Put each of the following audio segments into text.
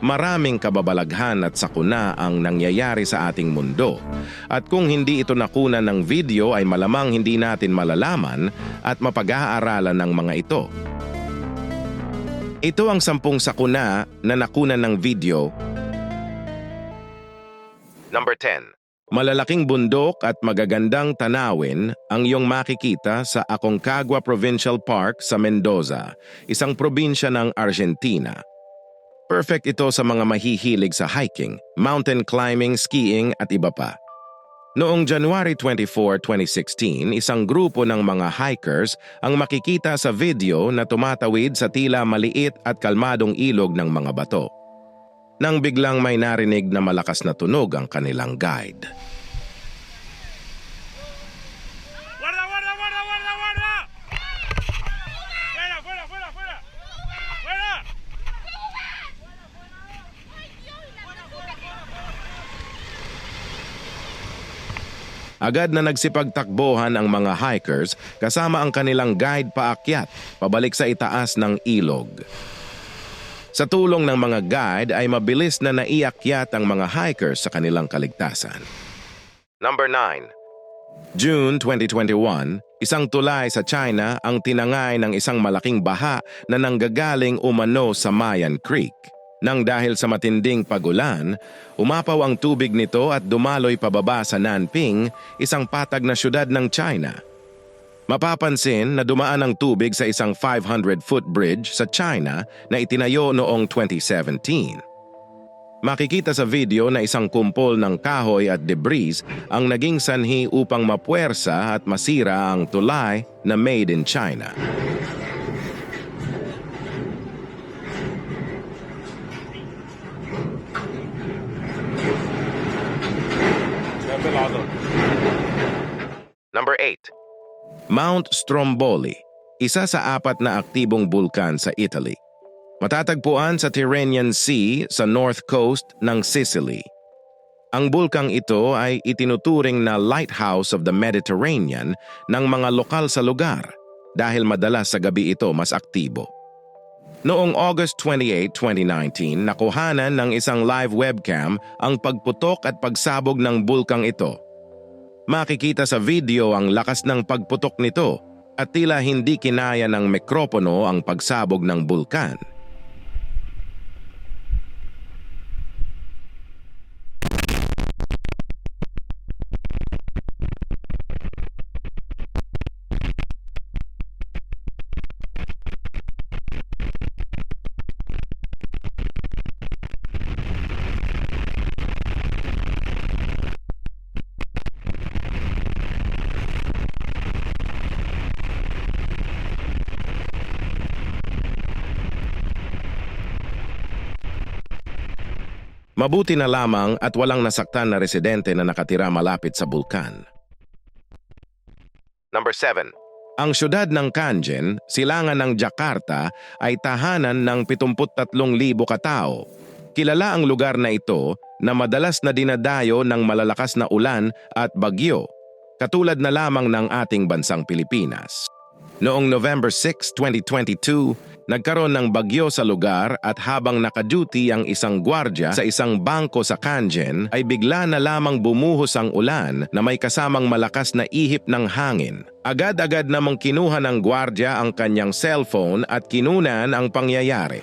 maraming kababalaghan at sakuna ang nangyayari sa ating mundo. At kung hindi ito nakunan ng video ay malamang hindi natin malalaman at mapag-aaralan ng mga ito. Ito ang 10 sakuna na nakunan ng video. Number 10. Malalaking bundok at magagandang tanawin ang iyong makikita sa Aconcagua Provincial Park sa Mendoza, isang probinsya ng Argentina. Perfect ito sa mga mahihilig sa hiking, mountain climbing, skiing at iba pa. Noong January 24, 2016, isang grupo ng mga hikers ang makikita sa video na tumatawid sa tila maliit at kalmadong ilog ng mga bato. Nang biglang may narinig na malakas na tunog ang kanilang guide. ¡Guarda, guarda, guarda, guarda, guarda! ¡Fuera, fuera, fuera, fuera! ¡Fuera! Agad na nagsipagtakbuhan ang mga hikers kasama ang kanilang guide paakyat, pabalik sa itaas ng ilog. Sa tulong ng mga guide ay mabilis na naiakyat ang mga hikers sa kanilang kaligtasan. Number 9. June 2021, isang tulay sa China ang tinangay ng isang malaking baha na nanggagaling umano sa Mayan Creek. Nang dahil sa matinding pagulan, umapaw ang tubig nito at dumaloy pababa sa Nanping, isang patag na syudad ng China. Mapapansin na dumaan ang tubig sa isang 500-foot bridge sa China na itinayo noong 2017. Makikita sa video na isang kumpol ng kahoy at debris ang naging sanhi upang mapuwersa at masira ang tulay na made in China. Number 8. Mount Stromboli, isa sa 4 na aktibong bulkan sa Italy. Matatagpuan sa Tyrrhenian Sea sa north coast ng Sicily. Ang bulkang ito ay itinuturing na lighthouse of the Mediterranean ng mga lokal sa lugar dahil madalas sa gabi ito mas aktibo. Noong August 28, 2019, nakuhanan ng isang live webcam ang pagputok at pagsabog ng bulkang ito. Makikita sa video ang lakas ng pagputok nito at tila hindi kinaya ng mikropono ang pagsabog ng bulkan. Mabuti na lamang at walang nasaktan na residente na nakatira malapit sa bulkan. Number 7. Ang syudad ng Kangen, silangan ng Jakarta, ay tahanan ng 73,000 katao. Kilala ang lugar na ito na madalas na dinadayo ng malalakas na ulan at bagyo, katulad na lamang ng ating bansang Pilipinas. Noong November 6, 2022, nagkaroon ng bagyo sa lugar at habang nakaduty ang isang gwardya sa isang bangko sa Kangen ay bigla na lamang bumuhos ang ulan na may kasamang malakas na ihip ng hangin. Agad-agad namang kinuha ng gwardya ang kanyang cellphone at kinunan ang pangyayari.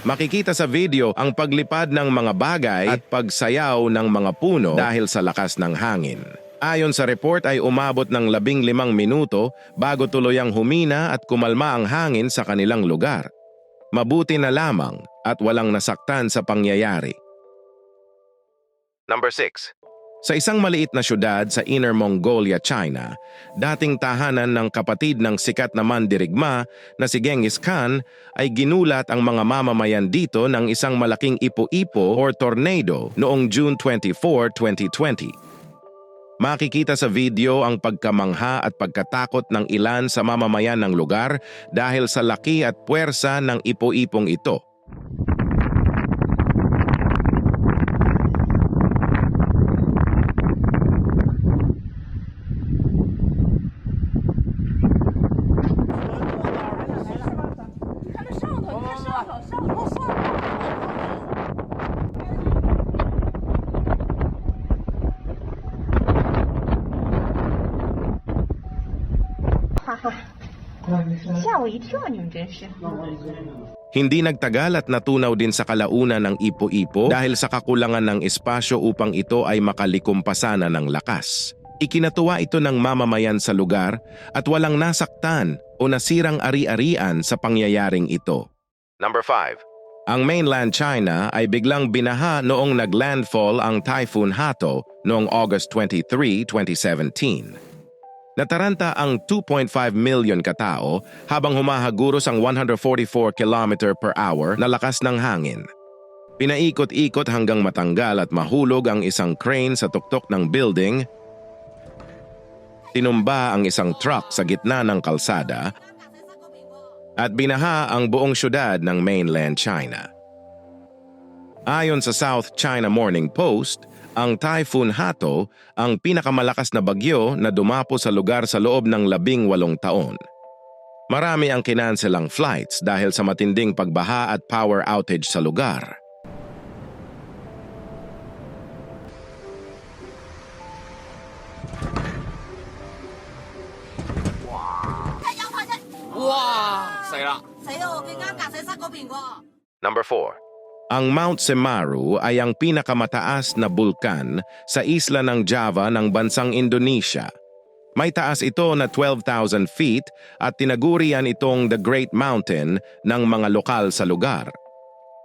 Makikita sa video ang paglipad ng mga bagay at pagsayaw ng mga puno dahil sa lakas ng hangin. Ayon sa report ay umabot ng 15 minuto bago tuluyang humina at kumalma ang hangin sa kanilang lugar. Mabuti na lamang at walang nasaktan sa pangyayari. Number 6. Sa isang maliit na syudad sa Inner Mongolia, China, dating tahanan ng kapatid ng sikat na mandirigma na si Genghis Khan, ay ginulat ang mga mamamayan dito ng isang malaking ipo-ipo or tornado noong June 24, 2020. Makikita sa video ang pagkamangha at pagkatakot ng ilan sa mamamayan ng lugar dahil sa laki at puwersa ng ipo-ipong ito. 哈哈，吓我一跳！你们真是。 Hindi nagtagal at natunaw din sa kalaunan ng Ipo-Ipo dahil sa kakulangan ng espasyo upang ito ay makalikumpasana ng lakas. Ikinatuwa ito ng mamamayan sa lugar at walang nasaktan o nasirang ari-arian sa pangyayaring ito. Number 5. Ang mainland China ay biglang binaha noong naglandfall ang Typhoon Hato noong August 23, 2017. Nataranta ang 2.5 million katao habang humahaguros ang 144 km per hour na lakas ng hangin. Pinaikot-ikot hanggang matanggal at mahulog ang isang crane sa tuktok ng building. Tinumba ang isang truck sa gitna ng kalsada at binaha ang buong syudad ng mainland China. Ayon sa South China Morning Post, ang Typhoon Hato ang pinakamalakas na bagyo na dumapo sa lugar sa loob ng 18 taon. Marami ang kinanselang flights dahil sa matinding pagbaha at power outage sa lugar. Number 4. Ang Mount Semeru ay ang pinakamataas na bulkan sa isla ng Java ng bansang Indonesia. May taas ito na 12,000 feet at tinagurian itong the Great Mountain ng mga lokal sa lugar.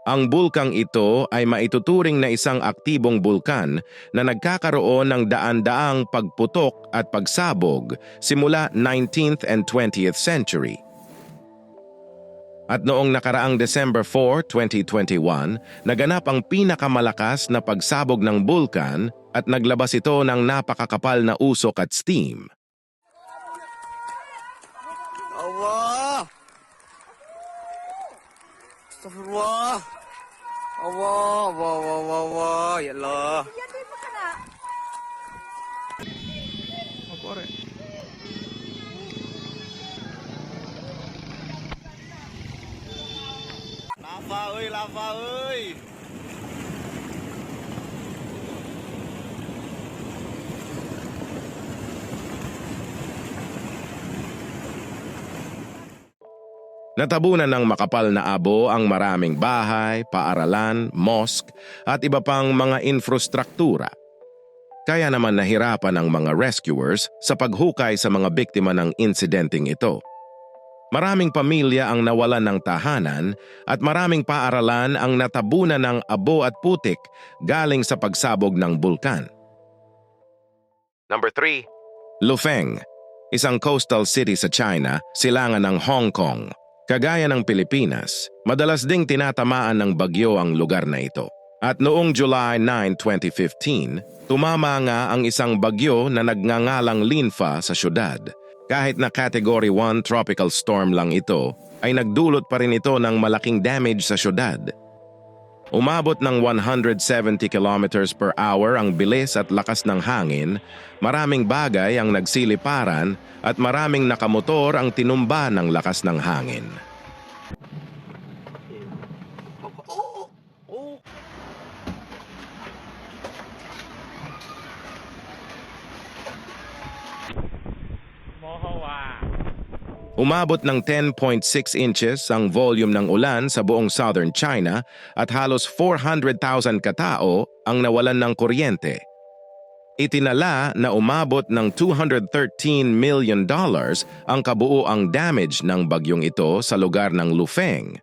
Ang bulkang ito ay maituturing na isang aktibong bulkan na nagkakaroon ng daan-daang pagputok at pagsabog simula 19th and 20th century. At noong nakaraang December 4, 2021, naganap ang pinakamalakas na pagsabog ng bulkan at naglabas ito ng napakakapal na usok at steam. Allah! Astagfirullah! Allah! Allah! Allah! Allah! Ya Allah! Lava ơi! Lava ơi! Natabunan ng makapal na abo ang maraming bahay, paaralan, mosque at iba pang mga infrastruktura. Kaya naman nahirapan ang mga rescuers sa paghukay sa mga biktima ng insidenteng ito. Maraming pamilya ang nawalan ng tahanan at maraming paaralan ang natabunan ng abo at putik galing sa pagsabog ng bulkan. Number 3. Lufeng, isang coastal city sa China, silangan ng Hong Kong. Kagaya ng Pilipinas, madalas ding tinatamaan ng bagyo ang lugar na ito. At noong July 9, 2015, tumama nga ang isang bagyo na nagngangalang Linfa sa syudad. Kahit na Category 1 tropical storm lang ito, ay nagdulot pa rin ito ng malaking damage sa syudad. Umabot ng 170 kilometers per hour ang bilis at lakas ng hangin, maraming bagay ang nagsiliparan at maraming nakamotor ang tinumba ng lakas ng hangin. Umabot ng 10.6 inches ang volume ng ulan sa buong southern China at halos 400,000 katao ang nawalan ng kuryente. Itinala na umabot ng $213 million ang kabuuang damage ng bagyong ito sa lugar ng Lufeng.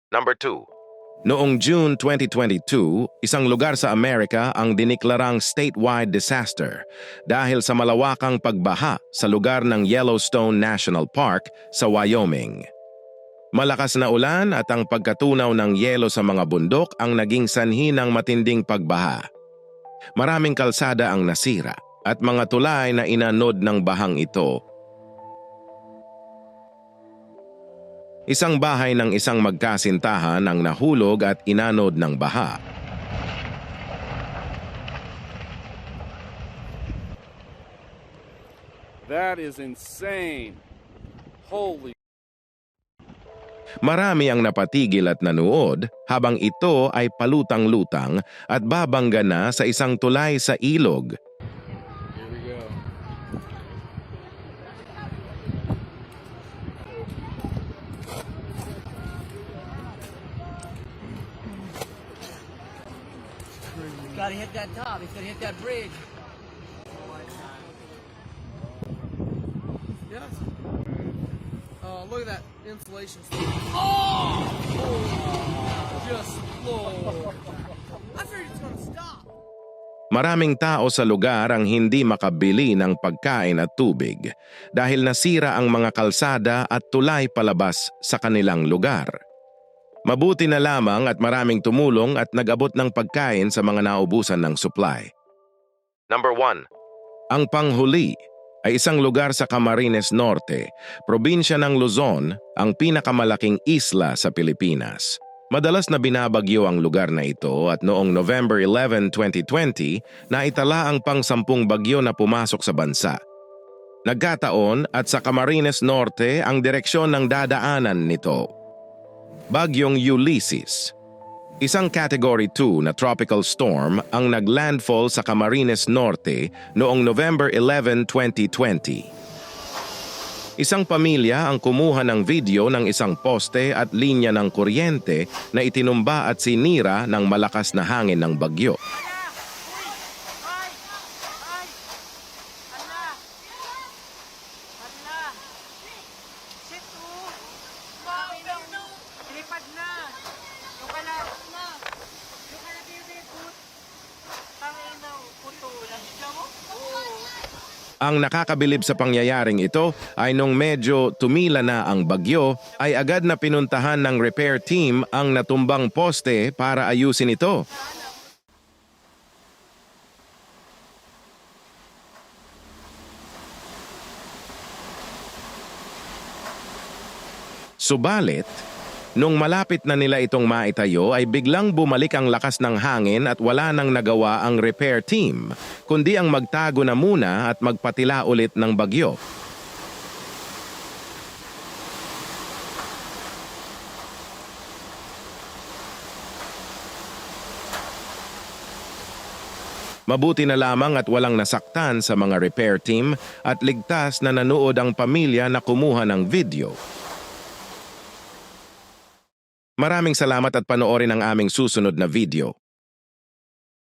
Number 2. Noong June 2022, isang lugar sa Amerika ang diniklarang statewide disaster dahil sa malawakang pagbaha sa lugar ng Yellowstone National Park sa Wyoming. Malakas na ulan at ang pagkatunaw ng yelo sa mga bundok ang naging sanhi ng matinding pagbaha. Maraming kalsada ang nasira at mga tulay na inanod ng bahang ito. Isang bahay ng isang magkasintahan ang nahulog at inanod ng baha. That is insane. Holy. Marami ang napatigil at nanood habang ito ay palutang-lutang at babangga na sa isang tulay sa ilog. Gotta hit that top. He's gonna hit that bridge. Yes. Look at that insulation. Oh! Just floor. I figured it's gonna stop. Maraming tao sa lugar ang hindi makabili ng pagkain at tubig dahil nasira ang mga kalsada at tulay palabas sa kanilang lugar. Mabuti na lamang at maraming tumulong at nag-abot ng pagkain sa mga naubusan ng supply. Number 1. Ang panghuli ay isang lugar sa Camarines Norte, probinsya ng Luzon, ang pinakamalaking isla sa Pilipinas. Madalas na binabagyo ang lugar na ito at noong November 11, 2020, naitala ang pang-10 bagyo na pumasok sa bansa. Nagkataon at sa Camarines Norte ang direksyon ng dadaanan nito. Bagyong Ulysses. Isang Category 2 na tropical storm ang naglandfall sa Camarines Norte noong November 11, 2020. Isang pamilya ang kumuha ng video ng isang poste at linya ng kuryente na itinumba at sinira ng malakas na hangin ng bagyo. Ang nakakabilib sa pangyayaring ito ay nung medyo tumila na ang bagyo, ay agad na pinuntahan ng repair team ang natumbang poste para ayusin ito. Subalit, nung malapit na nila itong maitayo ay biglang bumalik ang lakas ng hangin at wala nang nagawa ang repair team, kundi ang magtago na muna at magpatila ulit ng bagyo. Mabuti na lamang at walang nasaktan sa mga repair team at ligtas na nanood ang pamilya na kumuha ng video. Maraming salamat at panoorin ang aming susunod na video.